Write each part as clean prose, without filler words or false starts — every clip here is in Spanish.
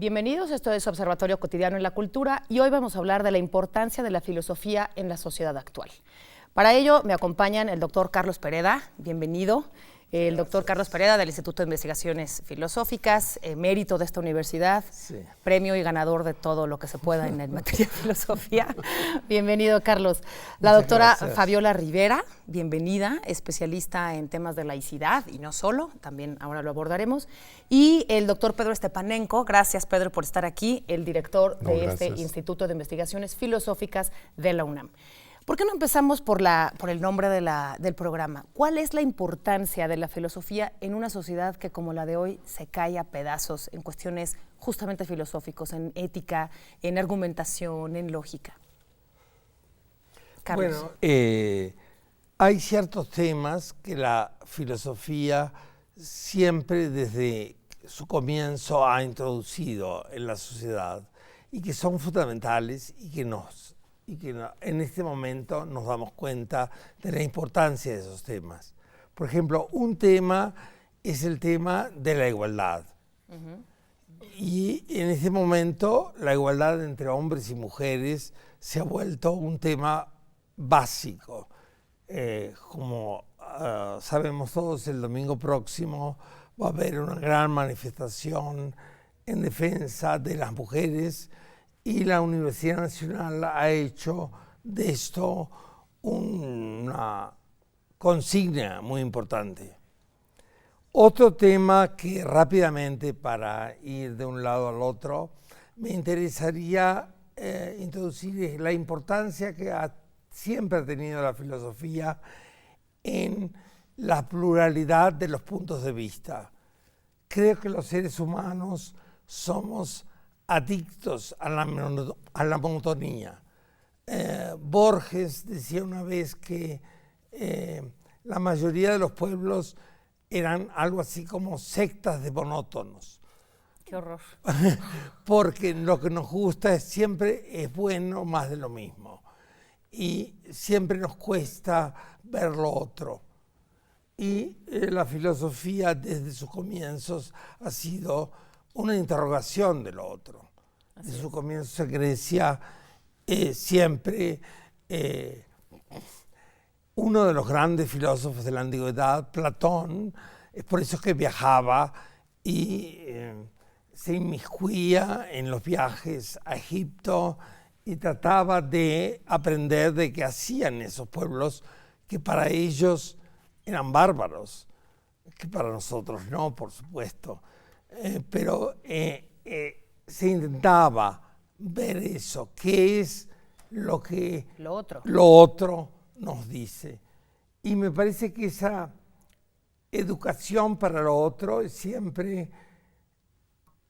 Bienvenidos, esto es Observatorio Cotidiano en la Cultura y hoy vamos a hablar de la importancia de la filosofía en la sociedad actual. Para ello me acompañan el doctor Carlos Pereda, bienvenido. El doctor Carlos Pereda del Instituto de Investigaciones Filosóficas, emérito de esta universidad, premio y ganador de todo lo que se pueda en materia de filosofía. Bienvenido, Carlos. La doctora Fabiola Rivera, bienvenida, especialista en temas de laicidad y no solo, también ahora lo abordaremos. Y el doctor Pedro Stepanenko, gracias Pedro por estar aquí, el director de este Instituto de Investigaciones Filosóficas de la UNAM. ¿Por qué no empezamos por el nombre del programa? ¿Cuál es la importancia de la filosofía en una sociedad que como la de hoy se cae a pedazos en cuestiones justamente filosóficos, en ética, en argumentación, en lógica? Carlos. Bueno, hay ciertos temas que la filosofía siempre desde su comienzo ha introducido en la sociedad y que son fundamentales y que en este momento nos damos cuenta de la importancia de esos temas. Por ejemplo, un tema es el tema de la igualdad. Y en este momento la igualdad entre hombres y mujeres se ha vuelto un tema básico. Como sabemos todos, el domingo próximo va a haber una gran manifestación en defensa de las mujeres y la Universidad Nacional ha hecho de esto una consigna muy importante. Otro tema que rápidamente, para ir de un lado al otro, me interesaría introducir es la importancia que siempre ha tenido la filosofía en la pluralidad de los puntos de vista. Creo que los seres humanos somos adictos a la monotonía. Borges decía una vez que la mayoría de los pueblos eran algo así como sectas de monótonos. ¡Qué horror! Porque lo que nos gusta siempre es bueno más de lo mismo. Y siempre nos cuesta ver lo otro. Y la filosofía desde sus comienzos ha sido una interrogación de lo otro. Desde su comienzo Grecia siempre uno de los grandes filósofos de la antigüedad, Platón, es por eso que viajaba y se inmiscuía en los viajes a Egipto y trataba de aprender de qué hacían esos pueblos que para ellos eran bárbaros, que para nosotros no, por supuesto. Pero se intentaba ver eso, qué es lo que lo otro nos dice. Y me parece que esa educación para lo otro es siempre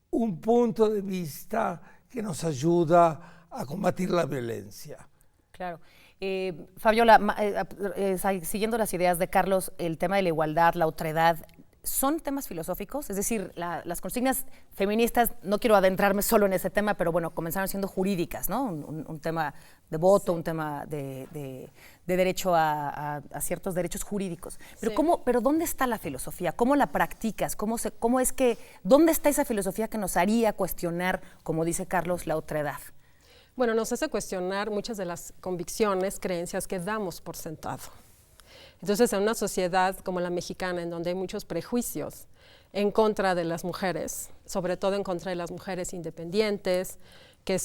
un punto de vista que nos ayuda a combatir la violencia. Claro. Fabiola, siguiendo las ideas de Carlos, el tema de la igualdad, la otredad, ¿son temas filosóficos? Es decir, las consignas feministas, no quiero adentrarme solo en ese tema, pero bueno, comenzaron siendo jurídicas, ¿no? Un tema de voto, un tema de derecho a ciertos derechos jurídicos. Pero, pero ¿dónde está la filosofía? ¿Cómo la practicas? ¿Dónde está esa filosofía que nos haría cuestionar, como dice Carlos, la otredad? Bueno, nos hace cuestionar muchas de las convicciones, creencias que damos por sentado. Entonces, en una sociedad como la mexicana, en donde hay muchos prejuicios en contra de las mujeres, sobre todo en contra de las mujeres independientes, que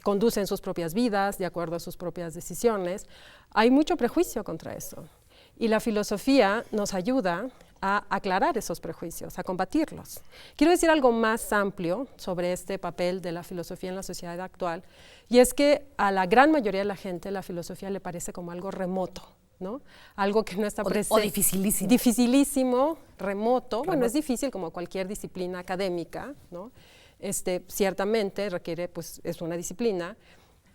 conducen sus propias vidas de acuerdo a sus propias decisiones, hay mucho prejuicio contra eso. Y la filosofía nos ayuda a aclarar esos prejuicios, a combatirlos. Quiero decir algo más amplio sobre este papel de la filosofía en la sociedad actual, y es que a la gran mayoría de la gente la filosofía le parece como algo remoto, ¿no? Algo que no está presente. O dificilísimo. Dificilísimo, remoto. Bueno, es difícil como cualquier disciplina académica, ¿no? Ciertamente requiere, pues, es una disciplina,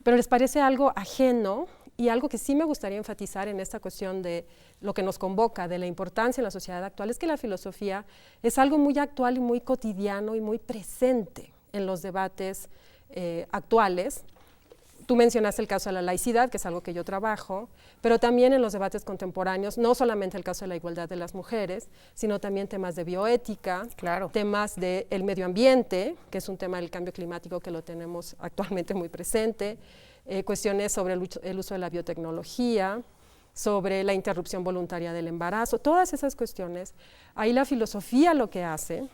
pero les parece algo ajeno y algo que sí me gustaría enfatizar en esta cuestión de lo que nos convoca, de la importancia en la sociedad actual, es que la filosofía es algo muy actual y muy cotidiano y muy presente en los debates actuales. Tú mencionaste el caso de la laicidad, que es algo que yo trabajo, pero también en los debates contemporáneos, no solamente el caso de la igualdad de las mujeres, sino también temas de bioética, Claro. temas del medio ambiente, que es un tema del cambio climático que lo tenemos actualmente muy presente, cuestiones sobre el uso de la biotecnología, sobre la interrupción voluntaria del embarazo, todas esas cuestiones. Ahí la filosofía lo que hace,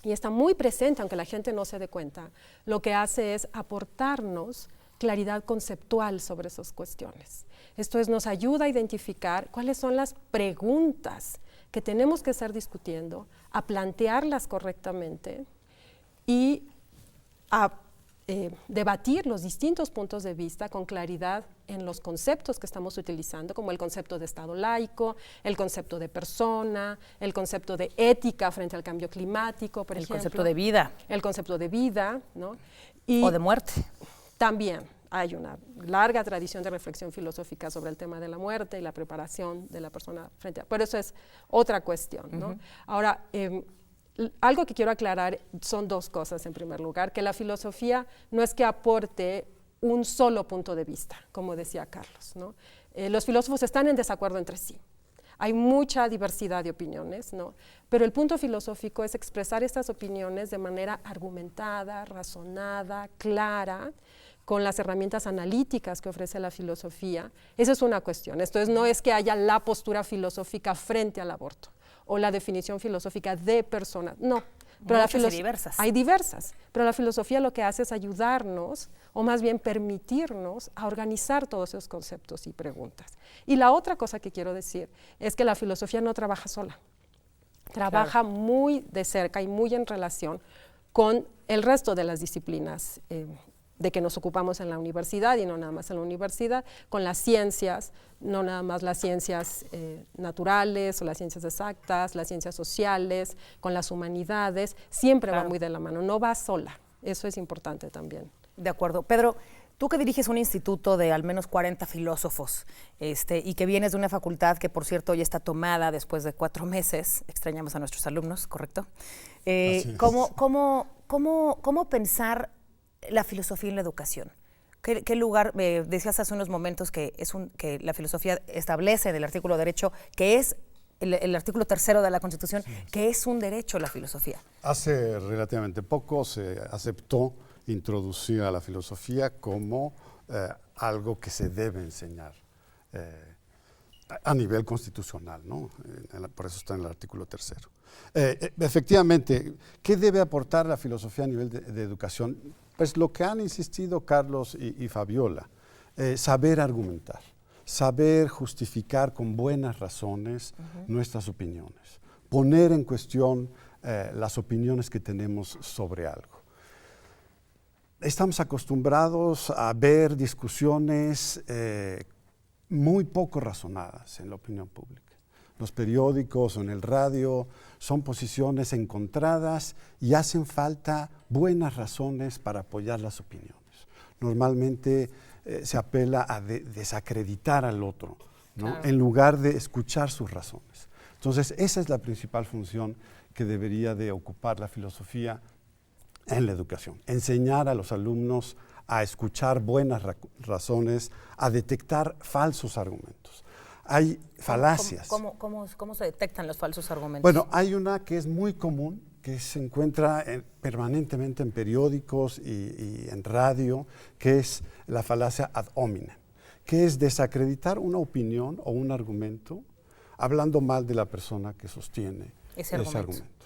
y está muy presente, aunque la gente no se dé cuenta, lo que hace es aportarnos claridad conceptual sobre esas cuestiones. Esto es, nos ayuda a identificar cuáles son las preguntas que tenemos que estar discutiendo, a plantearlas correctamente y a debatir los distintos puntos de vista con claridad en los conceptos que estamos utilizando, como el concepto de Estado laico, el concepto de persona, el concepto de ética frente al cambio climático, por ejemplo. El concepto de vida. El concepto de vida, ¿no? O de muerte. También hay una larga tradición de reflexión filosófica sobre el tema de la muerte y la preparación de la persona frente a... Pero eso es otra cuestión, ¿no? Ahora, algo que quiero aclarar son dos cosas en primer lugar, que la filosofía no es que aporte un solo punto de vista, como decía Carlos, ¿no? Los filósofos están en desacuerdo entre sí. Hay mucha diversidad de opiniones, ¿no? Pero el punto filosófico es expresar estas opiniones de manera argumentada, razonada, clara, con las herramientas analíticas que ofrece la filosofía. Esa es una cuestión. Entonces, no es que haya la postura filosófica frente al aborto o la definición filosófica de persona, no. Pero Muchas y diversas. Hay diversas, pero la filosofía lo que hace es ayudarnos, o más bien permitirnos, a organizar todos esos conceptos y preguntas. Y la otra cosa que quiero decir es que la filosofía no trabaja sola, trabaja muy de cerca y muy en relación con el resto de las disciplinas de que nos ocupamos en la universidad, y no nada más en la universidad, con las ciencias, no nada más las ciencias naturales o las ciencias exactas, las ciencias sociales, con las humanidades, siempre va muy de la mano, no va sola, eso es importante también. De acuerdo. Pedro, tú que diriges un instituto de al menos 40 filósofos y que vienes de una facultad que, por cierto, hoy está tomada después de 4 meses, extrañamos a nuestros alumnos, ¿correcto? ¿Cómo pensar la filosofía en la educación? ¿Qué lugar? Decías hace unos momentos que la filosofía establece en el artículo de derecho, que es el artículo 3º de la Constitución, que es un derecho la filosofía. Hace relativamente poco se aceptó introducir a la filosofía como algo que se debe enseñar a nivel constitucional, ¿no? Por eso está en el artículo 3º. Efectivamente, ¿qué debe aportar la filosofía a nivel de educación? Pues lo que han insistido Carlos y Fabiola, saber argumentar, saber justificar con buenas razones nuestras opiniones, poner en cuestión las opiniones que tenemos sobre algo. Estamos acostumbrados a ver discusiones muy poco razonadas en la opinión pública. Los periódicos o en el radio son posiciones encontradas y hacen falta buenas razones para apoyar las opiniones. Normalmente se apela a desacreditar al otro, ¿no? Claro. En lugar de escuchar sus razones. Entonces, esa es la principal función que debería de ocupar la filosofía en la educación. Enseñar a los alumnos a escuchar buenas razones, a detectar falsos argumentos. Hay falacias. ¿Cómo se detectan los falsos argumentos? Bueno, hay una que es muy común, que se encuentra permanentemente en periódicos y en radio, que es la falacia ad hominem, que es desacreditar una opinión o un argumento hablando mal de la persona que sostiene ese argumento.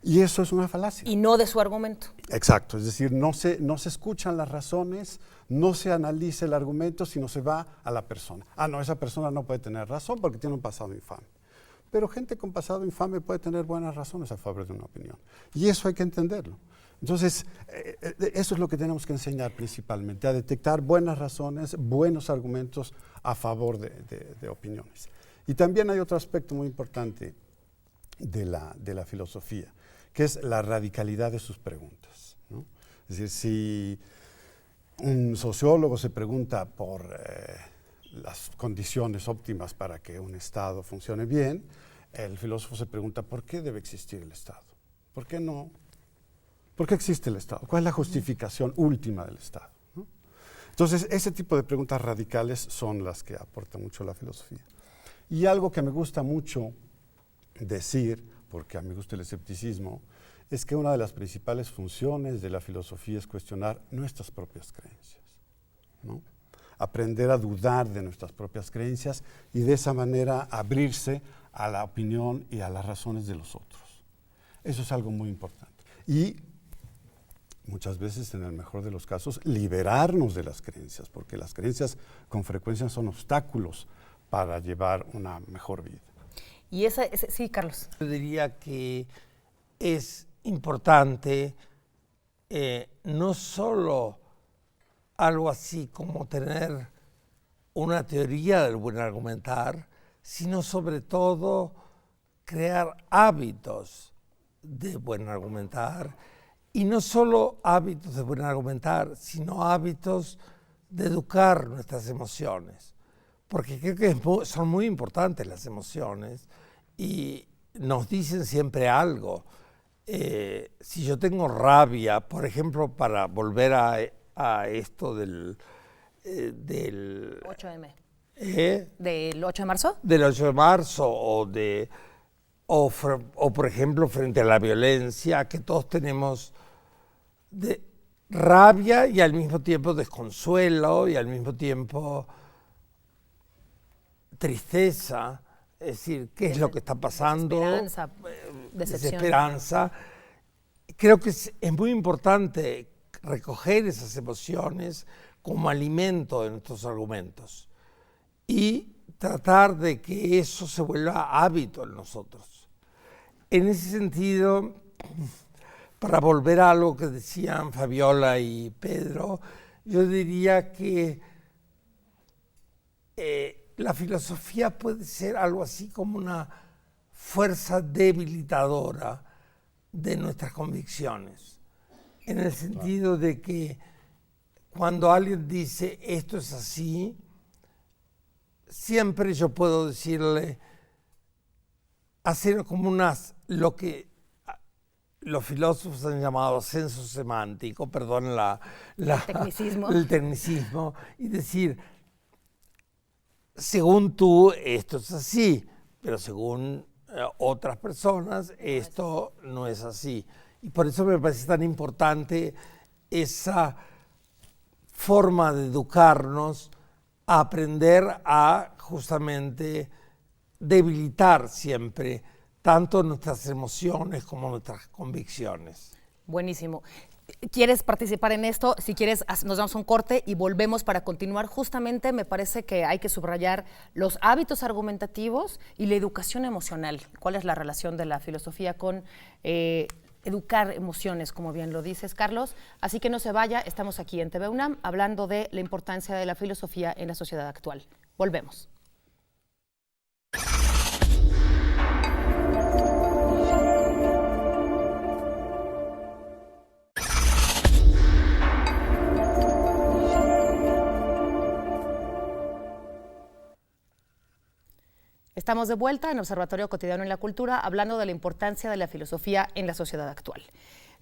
Y eso es una falacia. Y no de su argumento. Exacto, es decir, no se escuchan las razones, no se analiza el argumento, sino se va a la persona. Ah, no, esa persona no puede tener razón porque tiene un pasado infame. Pero gente con pasado infame puede tener buenas razones a favor de una opinión. Y eso hay que entenderlo. Entonces, eso es lo que tenemos que enseñar principalmente, a detectar buenas razones, buenos argumentos a favor de opiniones. Y también hay otro aspecto muy importante de la filosofía, que es la radicalidad de sus preguntas, ¿no? Es decir, si un sociólogo se pregunta por las condiciones óptimas para que un Estado funcione bien, el filósofo se pregunta ¿por qué debe existir el Estado? ¿Por qué no? ¿Por qué existe el Estado? ¿Cuál es la justificación última del Estado? ¿No? Entonces, ese tipo de preguntas radicales son las que aporta mucho la filosofía. Y algo que me gusta mucho decir, porque a mí me gusta el escepticismo, es que una de las principales funciones de la filosofía es cuestionar nuestras propias creencias, ¿no? Aprender a dudar de nuestras propias creencias y de esa manera abrirse a la opinión y a las razones de los otros. Eso es algo muy importante. Y muchas veces, en el mejor de los casos, liberarnos de las creencias, porque las creencias con frecuencia son obstáculos para llevar una mejor vida. Y sí, Carlos. Yo diría que es importante no solo algo así como tener una teoría del buen argumentar, sino sobre todo crear hábitos de buen argumentar, y no solo hábitos de buen argumentar, sino hábitos de educar nuestras emociones, porque creo que son muy importantes las emociones y nos dicen siempre algo. Si yo tengo rabia, por ejemplo, para volver a esto del 8M. ¿Del 8 de marzo? Del 8 de marzo o por ejemplo, frente a la violencia, que todos tenemos rabia y al mismo tiempo desconsuelo y al mismo tiempo tristeza. Es decir, ¿qué es lo que está pasando? Desesperanza, decepción. Desesperanza. Creo que es muy importante recoger esas emociones como alimento de nuestros argumentos y tratar de que eso se vuelva hábito en nosotros. En ese sentido, para volver a algo que decían Fabiola y Pedro, yo diría que la filosofía puede ser algo así como una fuerza debilitadora de nuestras convicciones, en el sentido de que cuando alguien dice esto es así, siempre yo puedo decirle, hacer como lo que los filósofos han llamado censo semántico, perdón el tecnicismo, y decir, según tú esto es así, pero según otras personas esto no es así. Y por eso me parece tan importante esa forma de educarnos a aprender a justamente debilitar siempre tanto nuestras emociones como nuestras convicciones. Buenísimo. ¿Quieres participar en esto? Si quieres, nos damos un corte y volvemos para continuar. Justamente me parece que hay que subrayar los hábitos argumentativos y la educación emocional. ¿Cuál es la relación de la filosofía con educar emociones, como bien lo dices, Carlos? Así que no se vaya, estamos aquí en TV UNAM hablando de la importancia de la filosofía en la sociedad actual. Volvemos. Estamos de vuelta en Observatorio Cotidiano en la Cultura hablando de la importancia de la filosofía en la sociedad actual.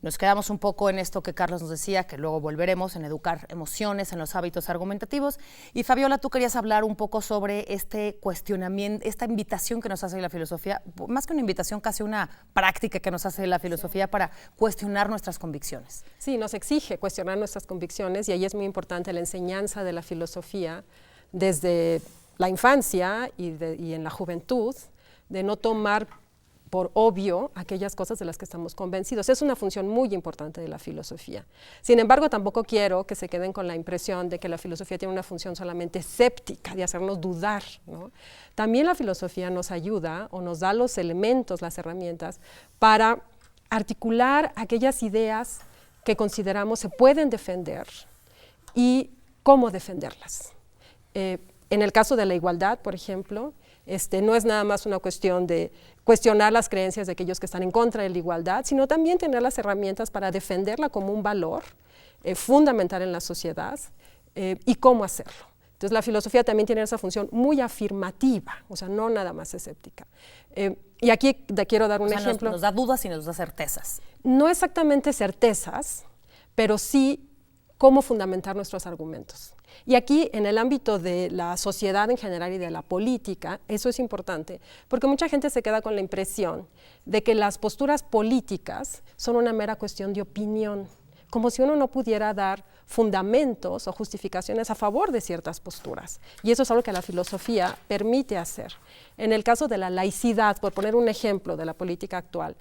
Nos quedamos un poco en esto que Carlos nos decía, que luego volveremos en educar emociones, en los hábitos argumentativos. Y Fabiola, tú querías hablar un poco sobre este cuestionamiento, esta invitación que nos hace la filosofía, más que una invitación, casi una práctica que nos hace la filosofía para cuestionar nuestras convicciones. Sí, nos exige cuestionar nuestras convicciones y ahí es muy importante la enseñanza de la filosofía desde la infancia y en la juventud, de no tomar por obvio aquellas cosas de las que estamos convencidos. Es una función muy importante de la filosofía. Sin embargo, tampoco quiero que se queden con la impresión de que la filosofía tiene una función solamente escéptica, de hacernos dudar, ¿no? También la filosofía nos ayuda o nos da los elementos, las herramientas para articular aquellas ideas que consideramos se pueden defender y cómo defenderlas. En el caso de la igualdad, por ejemplo, no es nada más una cuestión de cuestionar las creencias de aquellos que están en contra de la igualdad, sino también tener las herramientas para defenderla como un valor fundamental en la sociedad y cómo hacerlo. Entonces la filosofía también tiene esa función muy afirmativa, o sea, no nada más escéptica. Y aquí quiero dar un ejemplo. Nos da dudas y nos da certezas. No exactamente certezas, pero sí cómo fundamentar nuestros argumentos. Y aquí, en el ámbito de la sociedad en general y de la política, eso es importante, porque mucha gente se queda con la impresión de que las posturas políticas son una mera cuestión de opinión, como si uno no pudiera dar fundamentos o justificaciones a favor de ciertas posturas. Y eso es algo que la filosofía permite hacer. En el caso de la laicidad, por poner un ejemplo de la política actual,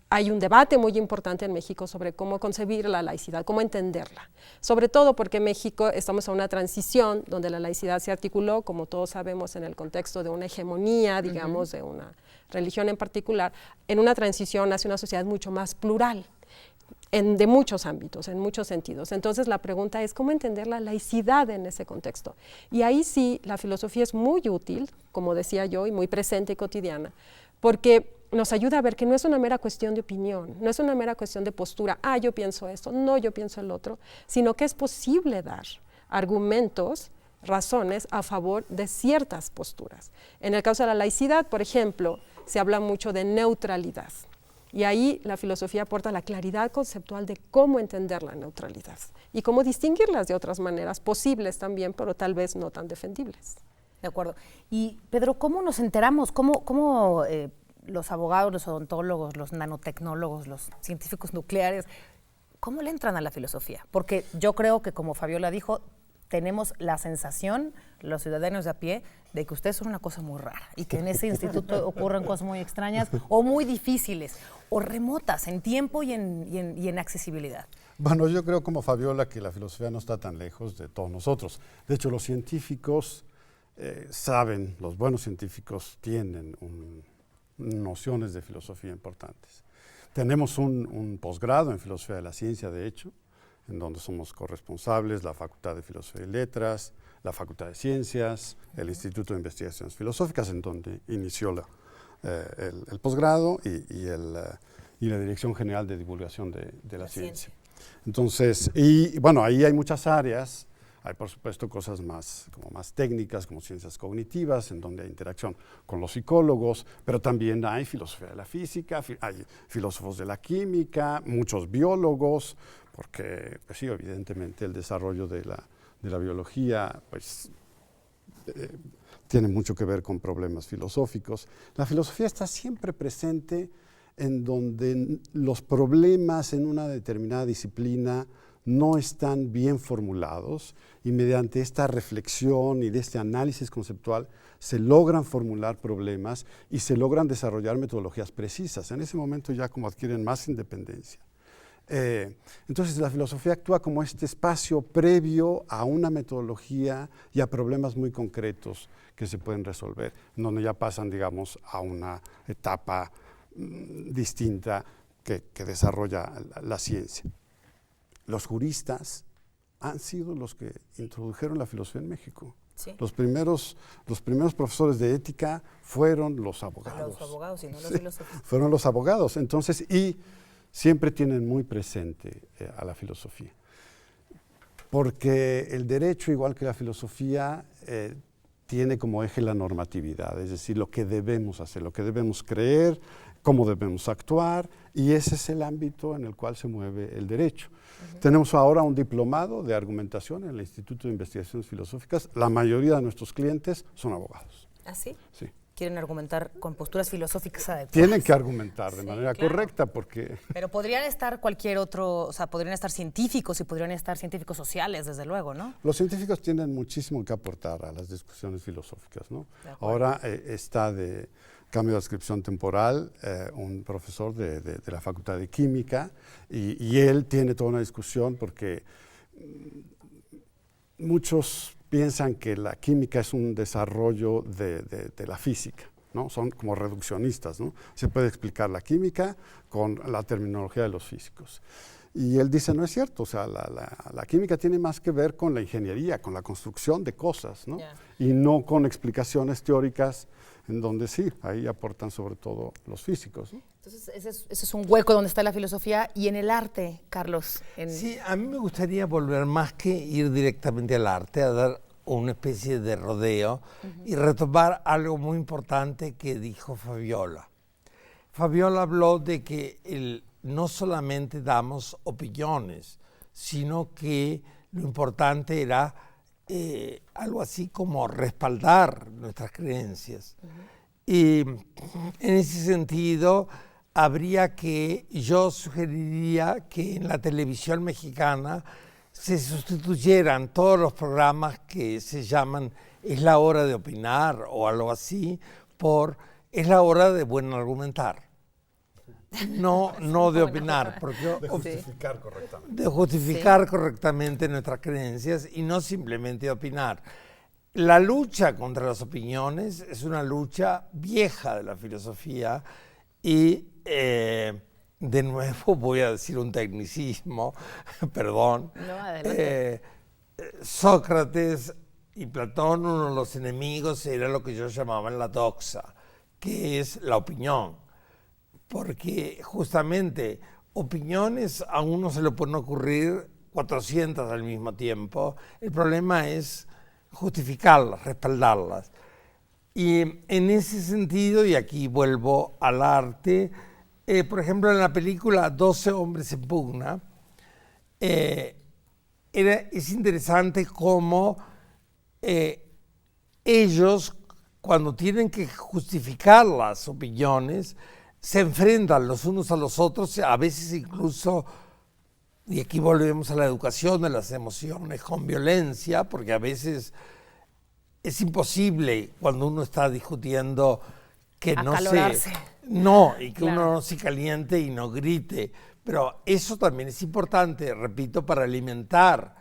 hay un debate muy importante en México sobre cómo concebir la laicidad, cómo entenderla. Sobre todo porque en México estamos en una transición donde la laicidad se articuló, como todos sabemos, en el contexto de una hegemonía, digamos, de una religión en particular, en una transición hacia una sociedad mucho más plural, de muchos ámbitos, en muchos sentidos. Entonces la pregunta es cómo entender la laicidad en ese contexto. Y ahí sí, la filosofía es muy útil, como decía yo, y muy presente y cotidiana, porque nos ayuda a ver que no es una mera cuestión de opinión, no es una mera cuestión de postura, yo pienso esto, no, yo pienso el otro, sino que es posible dar argumentos, razones a favor de ciertas posturas. En el caso de la laicidad, por ejemplo, se habla mucho de neutralidad. Y ahí la filosofía aporta la claridad conceptual de cómo entender la neutralidad y cómo distinguirlas de otras maneras posibles también, pero tal vez no tan defendibles. De acuerdo. Y Pedro, ¿cómo nos enteramos? ¿Cómo los abogados, los odontólogos, los nanotecnólogos, los científicos nucleares, cómo le entran a la filosofía? Porque yo creo que, como Fabiola dijo, tenemos la sensación, los ciudadanos de a pie, de que ustedes son una cosa muy rara y que en ese instituto ocurren cosas muy extrañas o muy difíciles o remotas en tiempo y en accesibilidad. Bueno, yo creo como Fabiola que la filosofía no está tan lejos de todos nosotros. De hecho, los científicos saben, los buenos científicos tienen nociones de filosofía importantes. Tenemos un posgrado en filosofía de la ciencia, de hecho, en donde somos corresponsables, la Facultad de Filosofía y Letras, la Facultad de Ciencias, el Instituto de Investigaciones Filosóficas, en donde inició el posgrado y la Dirección General de Divulgación de la Ciencia. Entonces, y bueno, ahí hay muchas áreas. Hay, por supuesto, cosas más técnicas, como ciencias cognitivas, en donde hay interacción con los psicólogos, pero también hay filosofía de la física, hay filósofos de la química, muchos biólogos, porque, pues sí, evidentemente el desarrollo de la biología, pues, tiene mucho que ver con problemas filosóficos. La filosofía está siempre presente en donde los problemas en una determinada disciplina no están bien formulados y mediante esta reflexión y de este análisis conceptual se logran formular problemas y se logran desarrollar metodologías precisas. En ese momento ya como adquieren más independencia. Entonces la filosofía actúa como este espacio previo a una metodología y a problemas muy concretos que se pueden resolver, donde ya pasan, digamos, a una etapa distinta que desarrolla la ciencia. Los juristas han sido los que introdujeron la filosofía en México. Sí. Los primeros profesores de ética fueron los abogados. Los abogados y no los filósofos. Fueron los abogados. Entonces, y siempre tienen muy presente a la filosofía. Porque el derecho, igual que la filosofía, tiene como eje la normatividad, es decir, lo que debemos hacer, lo que debemos creer, cómo debemos actuar, y ese es el ámbito en el cual se mueve el derecho. Tenemos ahora un diplomado de argumentación en el Instituto de Investigaciones Filosóficas. La mayoría de nuestros clientes son abogados. ¿Ah, sí? Sí. Quieren argumentar con posturas filosóficas adecuadas. Tienen que argumentar de manera correcta porque... Pero podrían estar cualquier otro, o sea, podrían estar científicos y podrían estar científicos sociales, desde luego, ¿no? Los científicos tienen muchísimo que aportar a las discusiones filosóficas, ¿no? Ahora está de cambio de adscripción temporal un profesor de la Facultad de Química y él tiene toda una discusión porque muchos piensan que la química es un desarrollo de la física, ¿no? Son como reduccionistas, ¿no? Se puede explicar la química con la terminología de los físicos. Y él dice, no es cierto, o sea, la química tiene más que ver con la ingeniería, con la construcción de cosas, ¿no? Y no con explicaciones teóricas en donde sí, ahí aportan sobre todo los físicos, ¿no? Entonces, ese es un hueco donde está la filosofía. Y en el arte, Carlos. Sí, a mí me gustaría volver más que ir directamente al arte, a dar una especie de rodeo y retomar algo muy importante que dijo Fabiola. Fabiola habló de que no solamente damos opiniones, sino que lo importante era algo así como respaldar nuestras creencias. Y en ese sentido, yo sugeriría que en la televisión mexicana se sustituyeran todos los programas que se llaman "Es la hora de opinar" o algo así, por "Es la hora de buen argumentar". No de opinar, porque De justificar correctamente. de justificar correctamente nuestras creencias y no simplemente de opinar. La lucha contra las opiniones es una lucha vieja de la filosofía y, de nuevo, voy a decir un tecnicismo, perdón. No, adelante. Sócrates y Platón, uno de los enemigos era lo que yo llamaba la doxa, que es la opinión. Porque justamente opiniones a uno se le pueden ocurrir 400 al mismo tiempo. El problema es justificarlas, respaldarlas. Y en ese sentido, y aquí vuelvo al arte, por ejemplo, en la película 12 hombres en pugna, es interesante cómo ellos, cuando tienen que justificar las opiniones, se enfrentan los unos a los otros, a veces incluso, y aquí volvemos a la educación de las emociones, con violencia, porque a veces es imposible cuando uno está discutiendo que Acalorarse. y que Claro. uno no se caliente y no grite. Pero eso también es importante, repito, para alimentar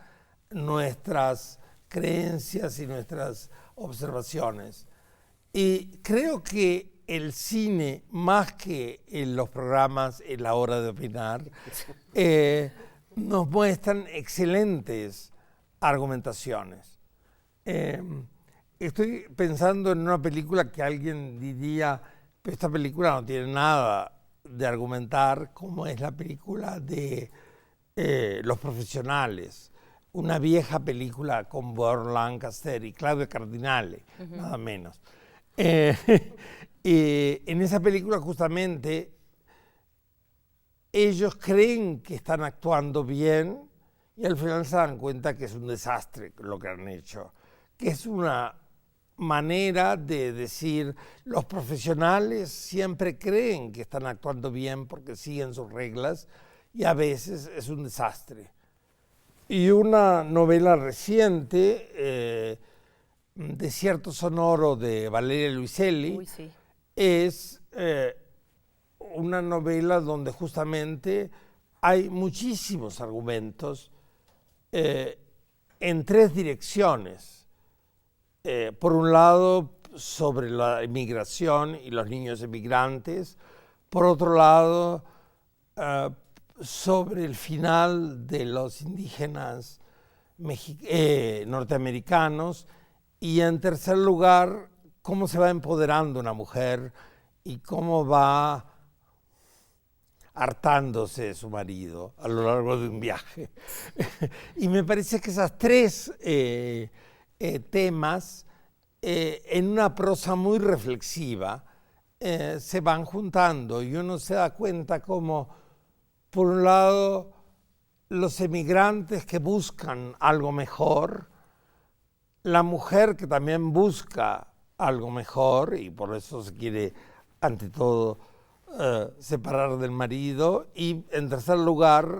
nuestras creencias y nuestras observaciones. Y creo que el cine, más que en los programas en la hora de opinar, nos muestran excelentes argumentaciones. Estoy pensando en una película que alguien diría, pero esta película no tiene nada de argumentar, como es la película de Los Profesionales, una vieja película con Burt Lancaster y Claudia Cardinale, nada menos. En esa película justamente ellos creen que están actuando bien y al final se dan cuenta que es un desastre lo que han hecho, que es una manera de decir: los profesionales siempre creen que están actuando bien porque siguen sus reglas y a veces es un desastre. Y una novela reciente, Desierto Sonoro, de Valeria Luiselli, Uy, sí. es una novela donde justamente hay muchísimos argumentos en tres direcciones. Por un lado, sobre la inmigración y los niños emigrantes. Por otro lado, sobre el final de los indígenas norteamericanos. Y en tercer lugar, cómo se va empoderando una mujer y cómo va hartándose de su marido a lo largo de un viaje. Y me parece que esas tres temas, en una prosa muy reflexiva, se van juntando y uno se da cuenta como, por un lado, los emigrantes que buscan algo mejor, la mujer que también busca algo mejor y por eso se quiere, ante todo, separar del marido, y en tercer lugar,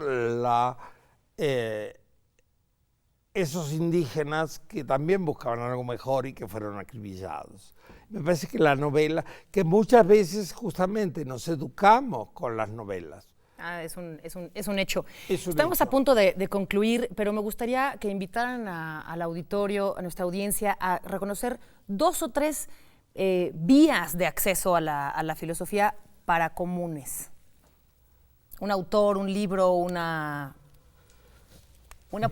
esos indígenas que también buscaban algo mejor y que fueron acribillados. Me parece que la novela, que muchas veces justamente nos educamos con las novelas. Es un hecho. Estamos a punto de concluir, pero me gustaría que invitaran al auditorio, a nuestra audiencia, a reconocer 2 o 3 vías de acceso a la filosofía para comunes. Un autor, un libro, una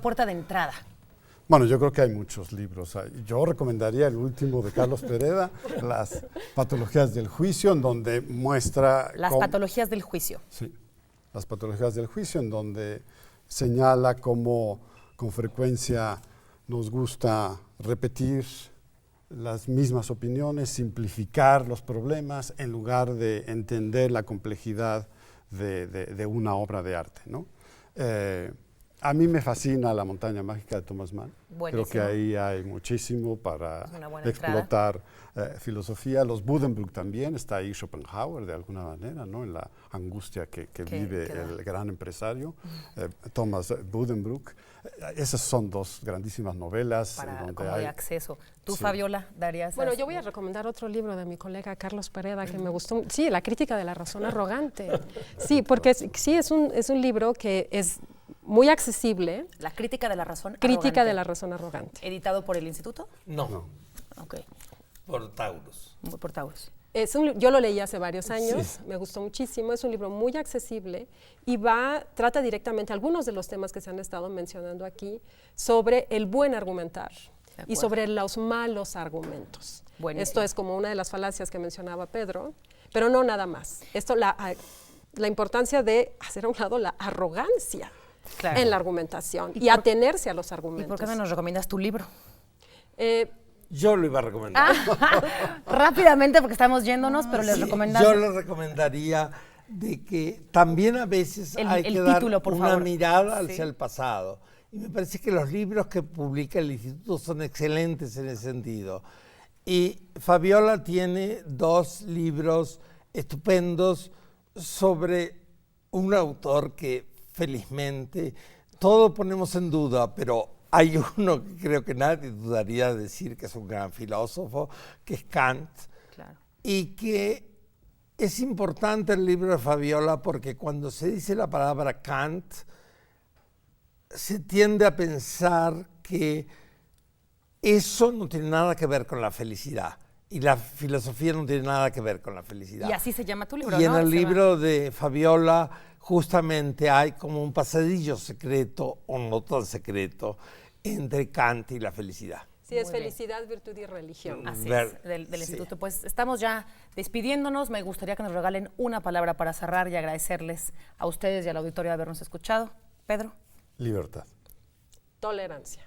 puerta de entrada. Bueno, yo creo que hay muchos libros. Yo recomendaría el último de Carlos Pereda, Las patologías del juicio, en donde muestra... Las patologías del juicio. Sí, las patologías del juicio, en donde señala cómo con frecuencia nos gusta repetir las mismas opiniones, simplificar los problemas en lugar de entender la complejidad de una obra de arte, ¿no? A mí me fascina La montaña mágica de Thomas Mann. Buenísimo. Creo que ahí hay muchísimo para Es una buena explotar filosofía. Los Buddenbrook también, está ahí Schopenhauer de alguna manera, ¿no? En la angustia que vive el gran empresario, Thomas Buddenbrook. Esas son dos grandísimas novelas. Como de acceso. ¿Tú, sí, Fabiola, darías? Bueno, yo voy a recomendar otro libro de mi colega Carlos Pereda que me gustó. Sí, La crítica de la razón arrogante. Sí, porque es un libro que es muy accesible. La crítica de la razón arrogante. Crítica de la razón arrogante. ¿Editado por el instituto? No. Ok. Por Taurus. Por Taurus. Yo lo leí hace varios años, sí, me gustó muchísimo, es un libro muy accesible y trata directamente algunos de los temas que se han estado mencionando aquí sobre el buen argumentar y sobre los malos argumentos. Buenísimo. Esto es como una de las falacias que mencionaba Pedro, pero no nada más. Esto, la importancia de hacer a un lado la arrogancia en la argumentación y atenerse a los argumentos. ¿Y por qué no nos recomiendas tu libro? Yo lo iba a recomendar. Rápidamente, porque estamos yéndonos, pero les recomendamos. Yo les recomendaría de que también a veces hay que dar una mirada hacia el pasado. Y me parece que los libros que publica el Instituto son excelentes en ese sentido. Y Fabiola tiene 2 libros estupendos sobre un autor que felizmente todo ponemos en duda, pero hay uno que creo que nadie dudaría de decir que es un gran filósofo, que es Kant, claro. Y que es importante el libro de Fabiola porque cuando se dice la palabra Kant, se tiende a pensar que eso no tiene nada que ver con la felicidad. Y la filosofía no tiene nada que ver con la felicidad. Y así se llama tu libro, ¿no? Y en el libro de Fabiola justamente hay como un pasadillo secreto, o no tan secreto, entre Kant y la felicidad. Sí, es felicidad, virtud y religión. Así es, del instituto. Pues estamos ya despidiéndonos. Me gustaría que nos regalen una palabra para cerrar y agradecerles a ustedes y al auditorio de habernos escuchado. Pedro. Libertad. Tolerancia.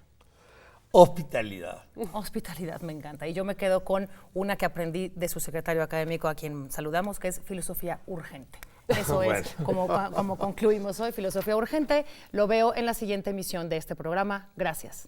Hospitalidad. Hospitalidad, me encanta. Y yo me quedo con una que aprendí de su secretario académico, a quien saludamos, que es filosofía urgente. Eso es como concluimos hoy, filosofía urgente. Lo veo en la siguiente emisión de este programa. Gracias.